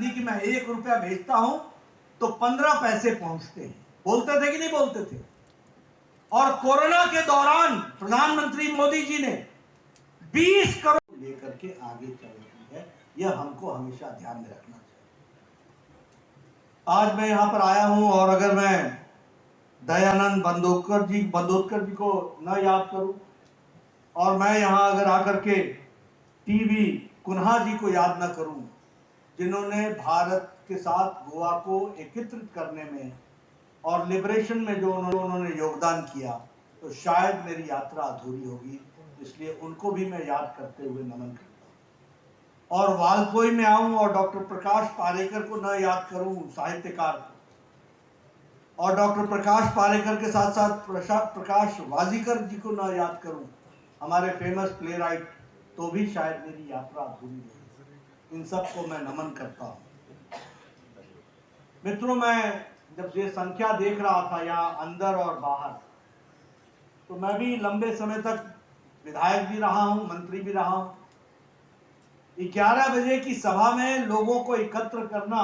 चांदी की मैं 1 रुपया बेचता हूं तो 15 पैसे पहुंचते हैं। बोलते थे कि नहीं बोलते थे? और कोरोना के दौरान प्रधानमंत्री मोदी जी ने 20 करोड़ लेकर के आगे चल रही है। यह हमको हमेशा ध्यान में रखना चाहिए। आज मैं यहां पर आया हूं और अगर मैं दयानंद बंदोदकर जी को न याद करूं और मैं यहां अगर आकर के टीवी कुन्हा जी को याद न करूं, जिन्होंने भारत के साथ गोवा को एकत्रित करने में और लिबरेशन में जो उन्होंने योगदान किया, तो शायद मेरी यात्रा अधूरी होगी। इसलिए उनको भी मैं याद करते हुए नमन करता हूं। और वालपोई में आऊं और डॉक्टर प्रकाश पालेकर को न याद करूं, साहित्यकार को, और डॉक्टर प्रकाश पालेकर के साथ साथ प्रकाश वाजीकर जी को न याद करूं, हमारे फेमस प्ले राइट, तो भी शायद मेरी यात्रा अधूरी रहेगी। इन सबको मैं नमन करता हूं। मित्रों, मैं जब ये संख्या देख रहा था यहाँ अंदर और बाहर, तो मैं भी लंबे समय तक विधायक भी रहा हूं, मंत्री भी रहा हूं। 11 बजे की सभा में लोगों को एकत्र करना,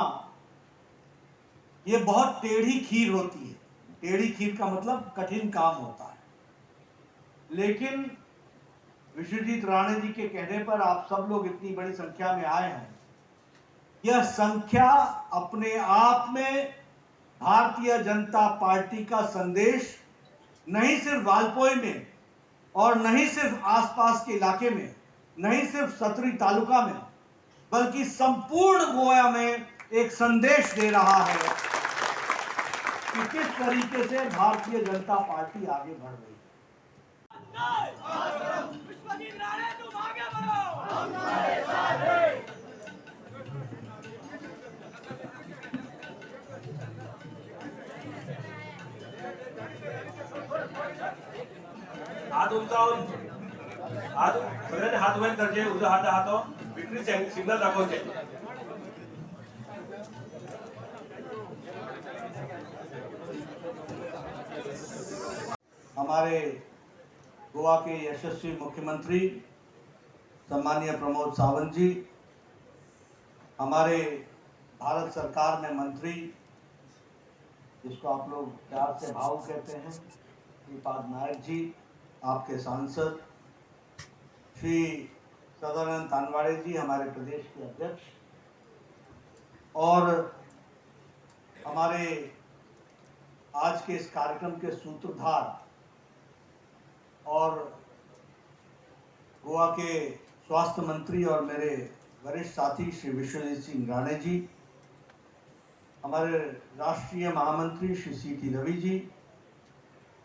ये बहुत टेढ़ी खीर होती है। टेढ़ी खीर का मतलब कठिन काम होता है। लेकिन विश्वजीत राणे जी के कहने पर आप सब लोग इतनी बड़ी संख्या में आए हैं। यह संख्या अपने आप में भारतीय जनता पार्टी का संदेश नहीं सिर्फ वालपोई में और नहीं सिर्फ आसपास के इलाके में, नहीं सिर्फ सतरी तालुका में, बल्कि संपूर्ण गोवा में एक संदेश दे रहा है कि किस तरीके से भारतीय जनता पार्टी आगे बढ़ रही है। विश्वजीत राणे, तुम आगे बढ़ो, हम तुम्हारे साथ हैं। हात उंचावून हात सगळ्यांनी हात वर करचे, उजवा हात हातो विक्री सिग्नल दाखवचे। हमारे गोवा के यशस्वी मुख्यमंत्री सम्मानीय प्रमोद सावंत जी, हमारे भारत सरकार में मंत्री, जिसको आप लोग प्यार से भाऊ कहते हैं, श्रीपाद नायक जी, आपके सांसद श्री सदानंद तानवाड़े जी, हमारे प्रदेश के अध्यक्ष, और हमारे आज के इस कार्यक्रम के सूत्रधार और गोवा के स्वास्थ्य मंत्री और मेरे वरिष्ठ साथी श्री विश्वजीत सिंह राणे जी, हमारे राष्ट्रीय महामंत्री श्री सी.टी. रवि जी,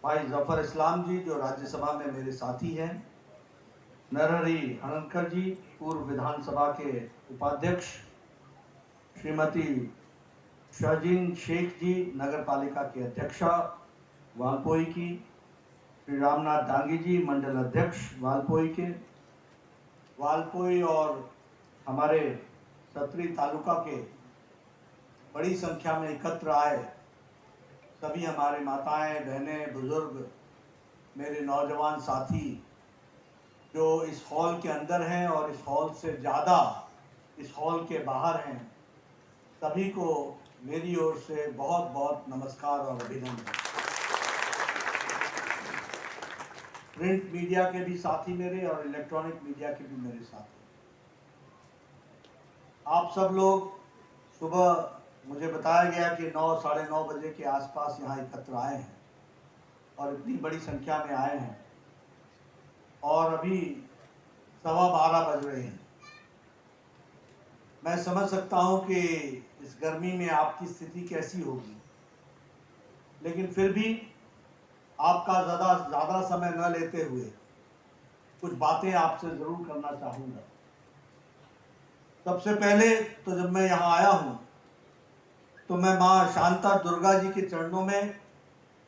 भाई जफर इस्लाम जी जो राज्यसभा में मेरे साथी हैं, नरहरि हणनकर जी, पूर्व विधानसभा के उपाध्यक्ष, श्रीमती शहजीन शेख जी, नगर पालिका के अध्यक्षा वालपोई की, श्री रामनाथ डांगी जी, मंडल अध्यक्ष वालपोई के, वालपोई और हमारे सतरी तालुका के बड़ी संख्या में एकत्र आए सभी हमारे माताएं, बहनें, बुजुर्ग, मेरे नौजवान साथी जो इस हॉल के अंदर हैं और इस हॉल से ज़्यादा इस हॉल के बाहर हैं, सभी को मेरी ओर से बहुत बहुत नमस्कार और अभिनंदन। प्रिंट मीडिया के भी साथी मेरे और इलेक्ट्रॉनिक मीडिया के भी मेरे साथी, आप सब लोग, सुबह मुझे बताया गया कि 9, साढ़े 9 बजे के आसपास यहाँ एकत्र आए हैं और इतनी बड़ी संख्या में आए हैं और अभी 12:15 बज रहे हैं। मैं समझ सकता हूँ कि इस गर्मी में आपकी स्थिति कैसी होगी, लेकिन फिर भी आपका ज़्यादा समय न लेते हुए कुछ बातें आपसे ज़रूर करना चाहूँगा। सबसे पहले तो जब मैं यहाँ आया हूँ तो मैं माँ शांता दुर्गा जी के चरणों में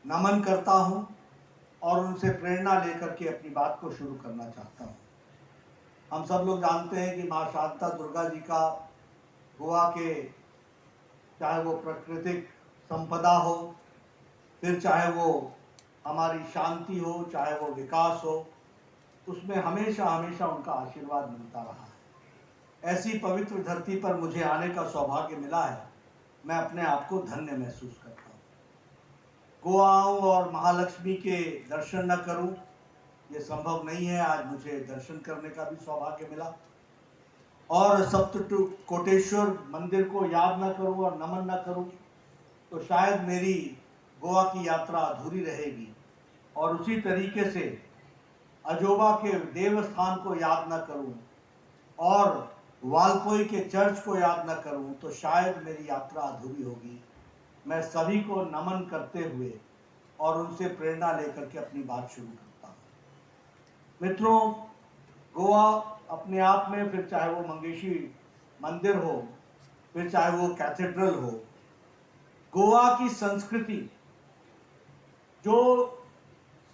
नमन करता हूँ और उनसे प्रेरणा लेकर के अपनी बात को शुरू करना चाहता हूँ। हम सब लोग जानते हैं कि माँ शांता दुर्गा जी का गोवा के, चाहे वो प्राकृतिक संपदा हो, फिर चाहे वो हमारी शांति हो, चाहे वो विकास हो, उसमें हमेशा हमेशा उनका आशीर्वाद मिलता रहा है। ऐसी पवित्र धरती पर मुझे आने का सौभाग्य मिला है, मैं अपने आप को धन्य महसूस करता हूँ। गोवा आऊँ और महालक्ष्मी के दर्शन न करूँ, ये संभव नहीं है। आज मुझे दर्शन करने का भी सौभाग्य मिला। और सप्तकोटेश्वर मंदिर को याद न करूँ और नमन न करूँ तो शायद मेरी गोवा की यात्रा अधूरी रहेगी। और उसी तरीके से अजोबा के देवस्थान को याद न करूं और वालपोई के चर्च को याद न करूं तो शायद मेरी यात्रा अधूरी होगी। मैं सभी को नमन करते हुए और उनसे प्रेरणा लेकर के अपनी बात शुरू करता हूं। मित्रों, गोवा अपने आप में, फिर चाहे वो मंगेशी मंदिर हो, फिर चाहे वो कैथेड्रल हो, गोवा की संस्कृति जो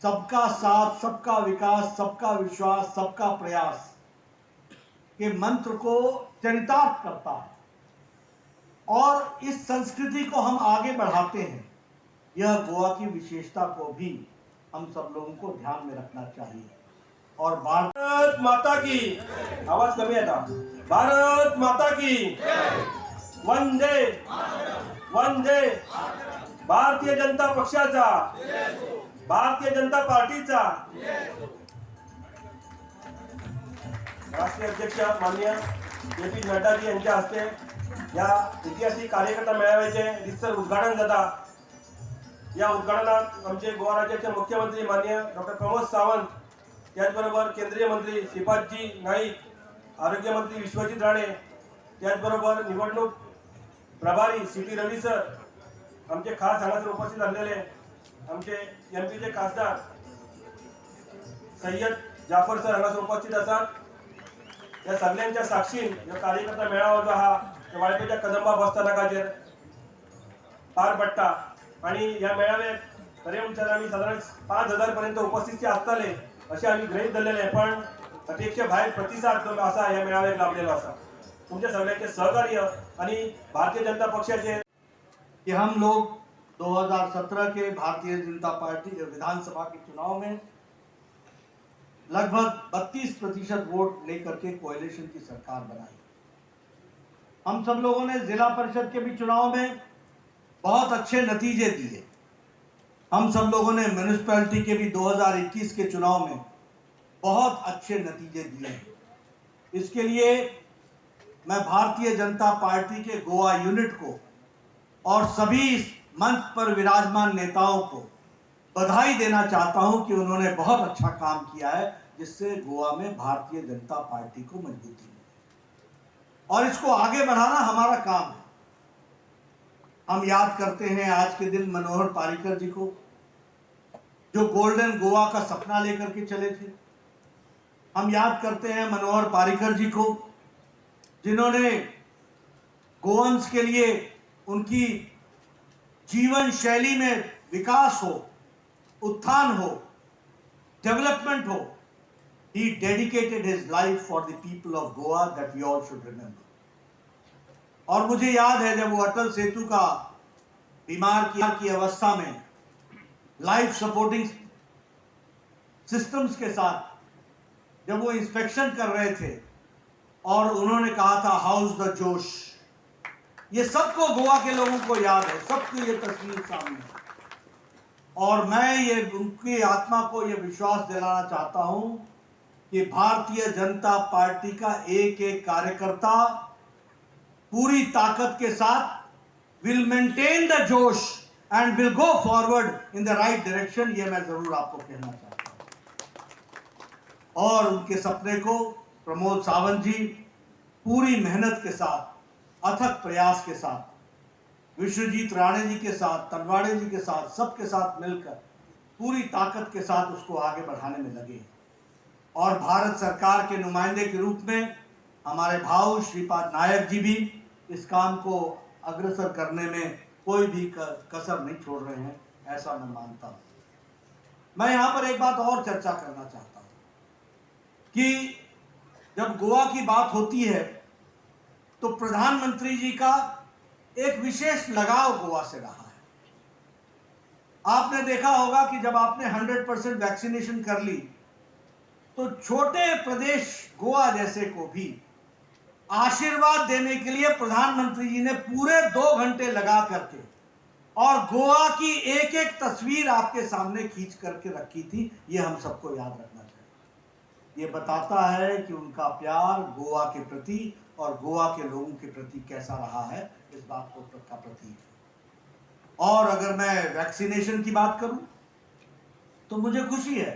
सबका साथ, सबका विकास, सबका विश्वास, सबका प्रयास के मंत्र को चरितार्थ करता है और इस संस्कृति को हम आगे बढ़ाते हैं। यह गोवा की विशेषता को भी हम सब लोगों को ध्यान में रखना चाहिए। और भारत माता की, आवाज कमी आहे का? भारत माता की वंदे वंदे। भारतीय जनता पक्षाचा, भारतीय जनता पार्टीचा राष्ट्रीय अध्यक्ष माननीय जे.पी. नड्डाजी यांच्या हस्ते या ऐतिहासिक कार्यकर्ता मेळाव्याचे रितसर उद्घाटन जाता। या उद्घाटनात आमचे गोवा राज्याचे मुख्यमंत्री माननीय डॉक्टर प्रमोद सावंत, त्याचबरोबर केंद्रीय मंत्री श्रीपादजी नाईक, आरोग्यमंत्री विश्वजित राणे, त्याचबरोबर निवडणूक प्रभारी सी.टी. रवी सर, आमचे खास हांगासर उपस्थित झालेले आमचे एमपीचे खासदार सय्यद जाफर सर हांगासर उपस्थित असतात। या सगळ्यांच्या साक्षीन या कार्यकर्ता मेळावा जो हा वाळपेच्या कदंबा बसस्थानकाचेर पार पडटा आणि या मेळाव्यात खरे म्हणल्यार आमी साधारण 5000 पर्यंत उपस्थित आसतले असे आम्ही गृहीत धरलेले आहे। पण अपेक्षा भायर प्रतिसाद जो असा या मेळाव्याक लाभलेलो असा। तुमच्या सगळ्यांचे सहकार्य आणि भारतीय जनता पक्षाचे कि हम लोग 2017 के भारतीय जनता पार्टी के विधानसभा के चुनाव में लगभग 32% वोट लेकर के कोएलिशन की सरकार बनाई। हम सब लोगों ने जिला परिषद के भी चुनाव में बहुत अच्छे नतीजे दिए। हम सब लोगों ने म्यूनिसिपैलिटी के भी 2021 के चुनाव में बहुत अच्छे नतीजे दिए। इसके लिए मैं भारतीय जनता पार्टी के गोवा यूनिट को और सभी मंच पर विराजमान नेताओं को बधाई देना चाहता हूं कि उन्होंने बहुत अच्छा काम किया है, जिससे गोवा में भारतीय जनता पार्टी को मजबूती मिली और इसको आगे बढ़ाना हमारा काम है। हम याद करते हैं आज के दिन मनोहर पारिकर जी को, जो गोल्डन गोवा का सपना लेकर के चले थे। हम याद करते हैं मनोहर पारिकर जी को, जिन्होंने गोवंश के लिए उनकी जीवन शैली में विकास हो, उत्थान हो, डेवलपमेंट हो। He dedicated his life for the people of Goa, that we all should remember. और मुझे याद है जब वो अटल सेतु का बीमार की अवस्था में लाइफ सपोर्टिंग सिस्टम्स के साथ जब वो इंस्पेक्शन कर रहे थे और उन्होंने कहा था हाउस द जोश। ये सबको गोवा के लोगों को याद है, सबको ये तस्वीर सामने है। और मैं ये उनकी आत्मा को ये विश्वास दिलाना चाहता हूं कि भारतीय जनता पार्टी का एक एक कार्यकर्ता पूरी ताकत के साथ विल मेंटेन द जोश and will go forward in the right direction. ये मैं जरूर आपको कहना चाहता हूं। और उनके सपने को प्रमोद सावंत जी पूरी मेहनत के साथ, अथक प्रयास के साथ, विश्वजीत राणे जी के साथ, तलवाड़े जी के साथ, सबके साथ मिलकर पूरी ताकत के साथ उसको आगे बढ़ाने में लगे। और भारत सरकार के नुमाइंदे के रूप में हमारे भाऊ श्रीपाद नायक जी भी इस काम को अग्रसर करने में कोई भी कसर नहीं छोड़ रहे हैं, ऐसा मैं मानता हूं। मैं यहां पर एक बात और चर्चा करना चाहता हूं कि जब गोवा की बात होती है तो प्रधानमंत्री जी का एक विशेष लगाव गोवा से रहा है। आपने देखा होगा कि जब आपने 100% वैक्सीनेशन कर ली तो छोटे प्रदेश गोवा जैसे को भी आशीर्वाद देने के लिए प्रधानमंत्री जी ने पूरे 2 घंटे लगा करके और गोवा की एक एक तस्वीर आपके सामने खींच करके रखी थी। ये हम सबको याद रखना चाहिए। ये बताता है कि उनका प्यार गोवा के प्रति और गोवा के लोगों के प्रति कैसा रहा है, इस बात को का प्रतीक है। और अगर मैं वैक्सीनेशन की बात करूं तो मुझे खुशी है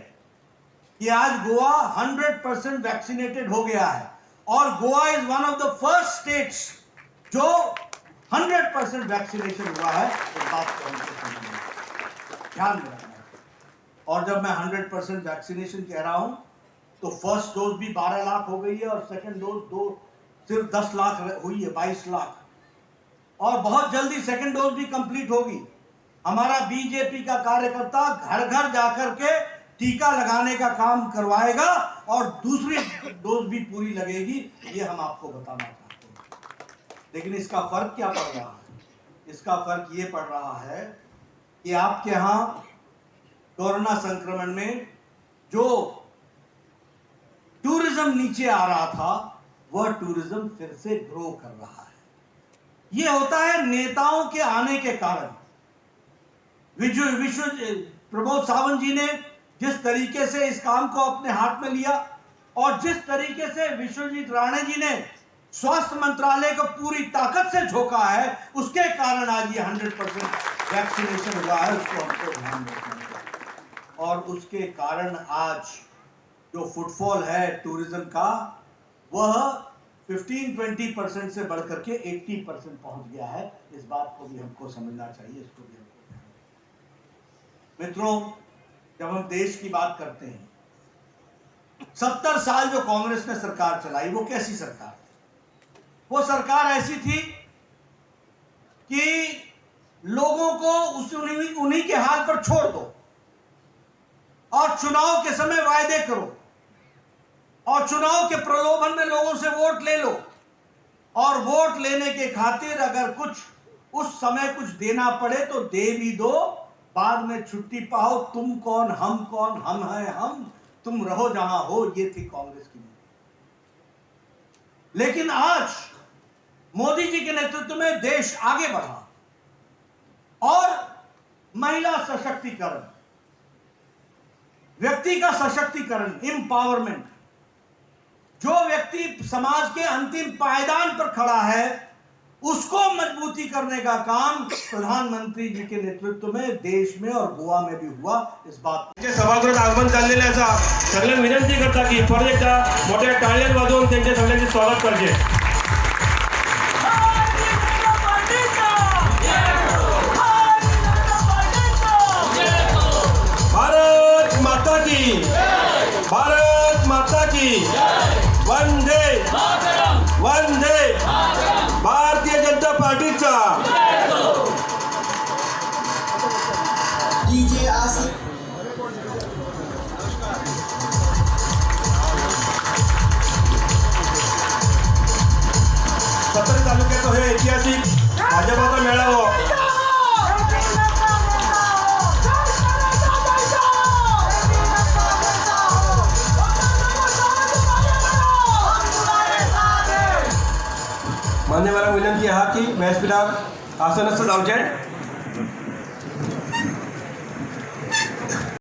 कि आज गोवा 100% वैक्सीनेटेड हो गया है और Goa is one of the first states जो 100% वैक्सीनेशन हुआ है। इस बात को हमको ध्यान में रखना है। और जब मैं 100% वैक्सीनेशन कह रहा हूं तो फर्स्ट डोज भी 12 लाख हो गई है और सेकंड डोज सिर्फ 10 लाख हुई है, 22 लाख। और बहुत जल्दी सेकंड डोज भी कंप्लीट होगी। हमारा बीजेपी का कार्यकर्ता घर घर जाकर के टीका लगाने का काम करवाएगा और दूसरी डोज भी पूरी लगेगी, ये हम आपको बताना चाहते हैं। लेकिन इसका फर्क क्या पड़ रहा है? इसका फर्क ये पड़ रहा है कि आपके यहां कोरोना संक्रमण में जो टूरिज्म नीचे आ रहा था वह टूरिज्म फिर से ग्रो कर रहा है। यह होता है नेताओं के आने के कारण। प्रमोद सावंत जी ने जिस तरीके से इस काम को अपने हाथ में लिया और जिस तरीके से विश्वजीत राणे जी ने स्वास्थ्य मंत्रालय को पूरी ताकत से झोंका है, उसके कारण आज ये 100% वैक्सीनेशन हुआ है। उसको हमको ध्यान रखना है। और उसके कारण आज जो फुटफॉल है टूरिज्म का वह 15-20% से बढ़कर के 80% पहुंच गया है। इस बात को भी हमको समझना चाहिए, इसको भी हमको ध्यान रखना है। मित्रों, जब हम देश की बात करते हैं, 70 साल जो कांग्रेस ने सरकार चलाई वो कैसी सरकार थी? वो सरकार ऐसी थी कि लोगों को उन्हीं के हाल पर छोड़ दो और चुनाव के समय वायदे करो और चुनाव के प्रलोभन में लोगों से वोट ले लो और वोट लेने के खातिर अगर कुछ उस समय कुछ देना पड़े तो दे भी दो, बाद में छुट्टी पाओ। तुम कौन, हम हैं हम, तुम रहो जहां हो। ये थी कांग्रेस की नीति। लेकिन आज मोदी जी के नेतृत्व में देश आगे बढ़ा और महिला सशक्तिकरण, व्यक्ति का सशक्तिकरण, एम्पावरमेंट, जो व्यक्ति समाज के अंतिम पायदान पर खड़ा है उसको मजबूती करने का काम प्रधानमंत्री जी के नेतृत्व में देश में और गोवा में भी हुआ। इस बात सभागृहात आगमन झालेले असा सगळे विनंती करता की परत एकदा मोठ्या टाळ्या वाजवून त्यांचे सगळ्यांचे स्वागत करजे। भारत माता की, भारत माता की, वंदे वंदे, भारतीय जनता पार्टीचा डीजे आसिफ। सत्तरी तालुक्याचा हे ऐतिहासिक भाजपाचा मेळावा मान्यवरांक विनंती आहे की व्यासपीठार आसनस्थ जावचे।